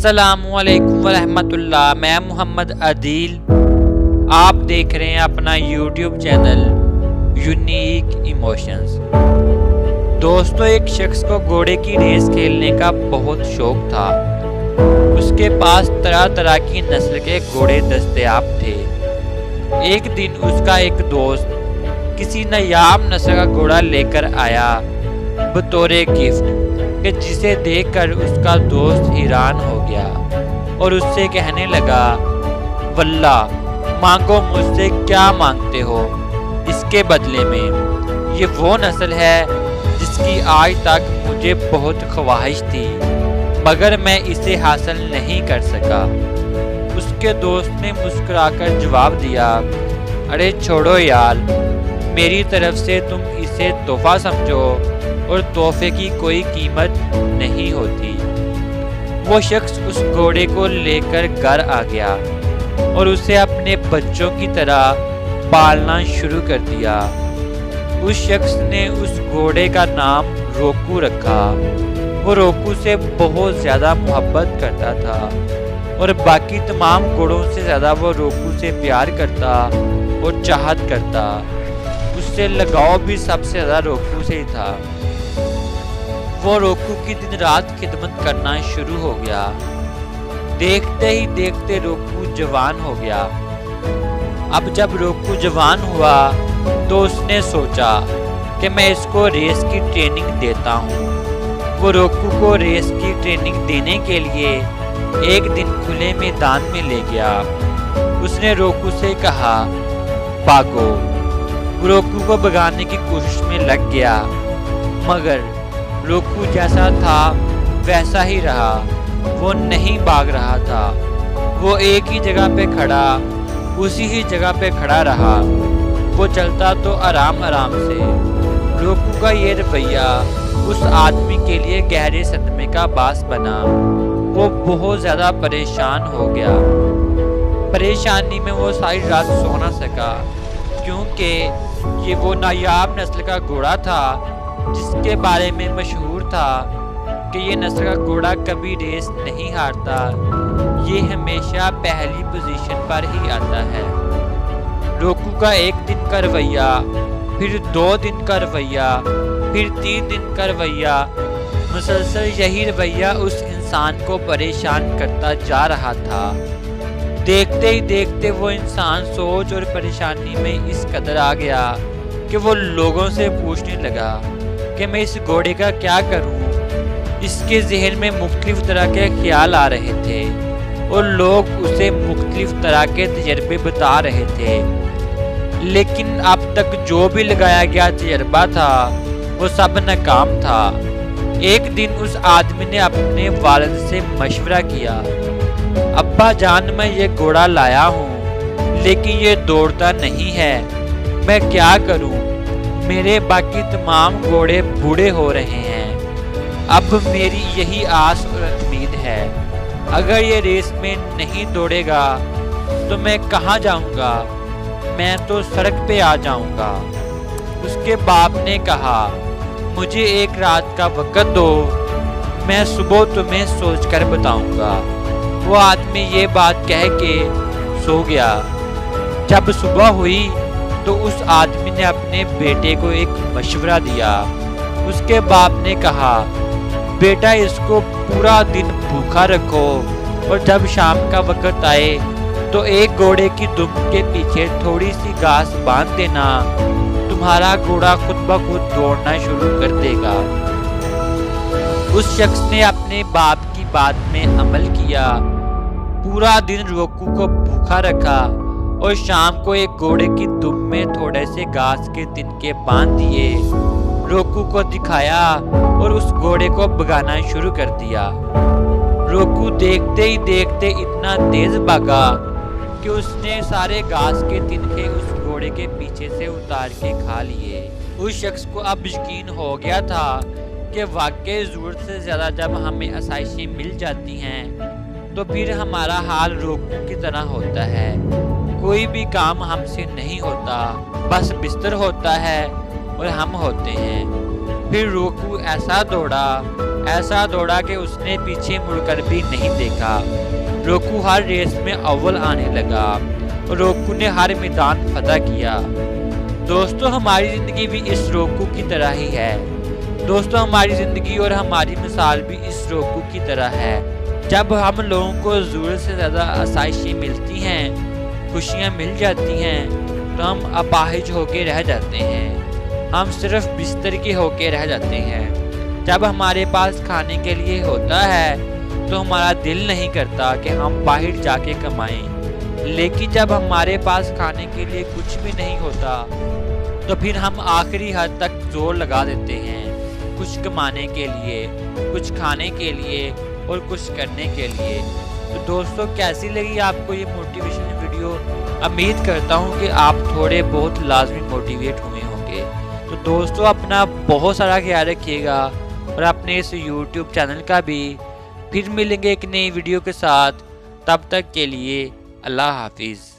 السلام علیکم ورحمۃ اللہ۔ میں محمد عدیل، آپ دیکھ رہے ہیں اپنا یوٹیوب چینل یونیک ایموشنز۔ دوستو، ایک شخص کو گھوڑے کی ریس کھیلنے کا بہت شوق تھا۔ اس کے پاس طرح طرح کی نسل کے گھوڑے دستیاب تھے۔ ایک دن اس کا ایک دوست کسی نایاب نسل کا گھوڑا لے کر آیا بطور گفٹ، کہ جسے دیکھ کر اس کا دوست حیران ہو گیا اور اس سے کہنے لگا، واللہ مانگو مجھ سے کیا مانگتے ہو، اس کے بدلے میں یہ وہ نسل ہے جس کی آج تک مجھے بہت خواہش تھی مگر میں اسے حاصل نہیں کر سکا۔ اس کے دوست نے مسکرا کر جواب دیا، ارے چھوڑو یار، میری طرف سے تم اسے تحفہ سمجھو اور تحفے کی کوئی قیمت نہیں ہوتی۔ وہ شخص اس گھوڑے کو لے کر گھر آ گیا اور اسے اپنے بچوں کی طرح پالنا شروع کر دیا۔ اس شخص نے اس گھوڑے کا نام روکو رکھا۔ وہ روکو سے بہت زیادہ محبت کرتا تھا اور باقی تمام گھوڑوں سے زیادہ وہ روکو سے پیار کرتا اور چاہت کرتا۔ اس سے لگاؤ بھی سب سے زیادہ روکو سے ہی تھا۔ وہ روکو کی دن رات خدمت کرنا شروع ہو گیا۔ دیکھتے ہی دیکھتے روکو جوان ہو گیا۔ اب جب روکو جوان ہوا تو اس نے سوچا کہ میں اس کو ریس کی ٹریننگ دیتا ہوں۔ وہ روکو کو ریس کی ٹریننگ دینے کے لیے ایک دن کھلے میدان میں لے گیا۔ اس نے روکو سے کہا، بھاگو۔ روکو کو بھگانے کی کوشش میں لگ گیا مگر روکو جیسا تھا ویسا ہی رہا۔ وہ نہیں بھاگ رہا تھا، وہ ایک ہی جگہ پہ کھڑا، اسی ہی جگہ پہ کھڑا رہا۔ وہ چلتا تو آرام آرام سے۔ روکو کا یہ رویہ اس آدمی کے لیے گہرے صدمے کا باعث بنا۔ وہ بہت زیادہ پریشان ہو گیا۔ پریشانی میں وہ ساری رات سو نہ سکا، کیونکہ یہ وہ نایاب نسل کا گھوڑا تھا جس کے بارے میں مشہور تھا کہ یہ نسل کا گھوڑا کبھی ریس نہیں ہارتا، یہ ہمیشہ پہلی پوزیشن پر ہی آتا ہے۔ روکو کا ایک دن کا رویہ، پھر 2 دن کا رویہ، پھر 3 دن کا رویہ، مسلسل یہی رویہ اس انسان کو پریشان کرتا جا رہا تھا۔ دیکھتے ہی دیکھتے وہ انسان سوچ اور پریشانی میں اس قدر آ گیا کہ وہ لوگوں سے پوچھنے لگا کہ میں اس گھوڑے کا کیا کروں۔ اس کے ذہن میں مختلف طرح کے خیال آ رہے تھے اور لوگ اسے مختلف طرح کے تجربے بتا رہے تھے، لیکن اب تک جو بھی لگایا گیا تجربہ تھا وہ سب ناکام تھا۔ ایک دن اس آدمی نے اپنے والد سے مشورہ کیا، ابا جان، میں یہ گھوڑا لایا ہوں لیکن یہ دوڑتا نہیں ہے، میں کیا کروں؟ میرے باقی تمام گھوڑے بوڑھے ہو رہے ہیں۔ اب میری یہی آس اور امید ہے، اگر یہ ریس میں نہیں دوڑے گا تو میں کہاں جاؤں گا؟ میں تو سڑک پہ آ جاؤں گا۔ اس کے باپ نے کہا، مجھے ایک رات کا وقت دو، میں صبح تمہیں سوچ کر بتاؤں گا۔ وہ آدمی یہ بات کہہ کے سو گیا۔ جب صبح ہوئی تو اس آدمی نے اپنے بیٹے کو ایک مشورہ دیا۔ اس کے باپ نے کہا، بیٹا اس کو پورا دن بھوکا رکھو اور جب شام کا وقت آئے تو ایک گھوڑے کی دم کے پیچھے تھوڑی سی گھاس باندھ دینا، تمہارا گھوڑا خود بخود دوڑنا شروع کر دے گا۔ اس شخص نے اپنے باپ کی بات میں عمل کیا، پورا دن روکو کو بھوکا رکھا اور شام کو ایک گھوڑے کی دم میں تھوڑے سے گھاس کے تنکے باندھ دیے، روکو کو دکھایا اور اس گھوڑے کو بھگانا شروع کر دیا۔ روکو دیکھتے ہی دیکھتے اتنا تیز بھاگا کہ اس نے سارے گھاس کے تنکے اس گھوڑے کے پیچھے سے اتار کے کھا لیے۔ اس شخص کو اب یقین ہو گیا تھا کہ واقعی ضرورت سے زیادہ جب ہمیں آسائشیں مل جاتی ہیں تو پھر ہمارا حال روکو کی طرح ہوتا ہے۔ کوئی بھی کام ہم سے نہیں ہوتا، بس بستر ہوتا ہے اور ہم ہوتے ہیں۔ پھر روکو ایسا دوڑا، ایسا دوڑا کہ اس نے پیچھے مڑ کر بھی نہیں دیکھا۔ روکو ہر ریس میں اول آنے لگا اور روکو نے ہر میدان فتح کیا۔ دوستو ہماری زندگی بھی اس روکو کی طرح ہی ہے۔ دوستو ہماری زندگی اور ہماری مثال بھی اس روکو کی طرح ہے۔ جب ہم لوگوں کو ضرورت سے زیادہ آسائشیں ملتی ہیں، خوشیاں مل جاتی ہیں، تو ہم اپاہج ہو کے رہ جاتے ہیں، ہم صرف بستر کے ہو کے رہ جاتے ہیں۔ جب ہمارے پاس کھانے کے لیے ہوتا ہے تو ہمارا دل نہیں کرتا کہ ہم باہر جا کے کمائیں، لیکن جب ہمارے پاس کھانے کے لیے کچھ بھی نہیں ہوتا تو پھر ہم آخری حد تک زور لگا دیتے ہیں کچھ کمانے کے لیے، کچھ کھانے کے لیے اور کچھ کرنے کے لیے۔ تو دوستو کیسی لگی آپ کو یہ موٹیویشن ویڈیو؟ امید کرتا ہوں کہ آپ تھوڑے بہت لازمی موٹیویٹ ہوئے ہوں گے۔ تو دوستو اپنا بہت سارا خیال رکھیے گا اور اپنے اس یوٹیوب چینل کا بھی۔ پھر ملیں گے ایک نئی ویڈیو کے ساتھ، تب تک کے لیے اللہ حافظ۔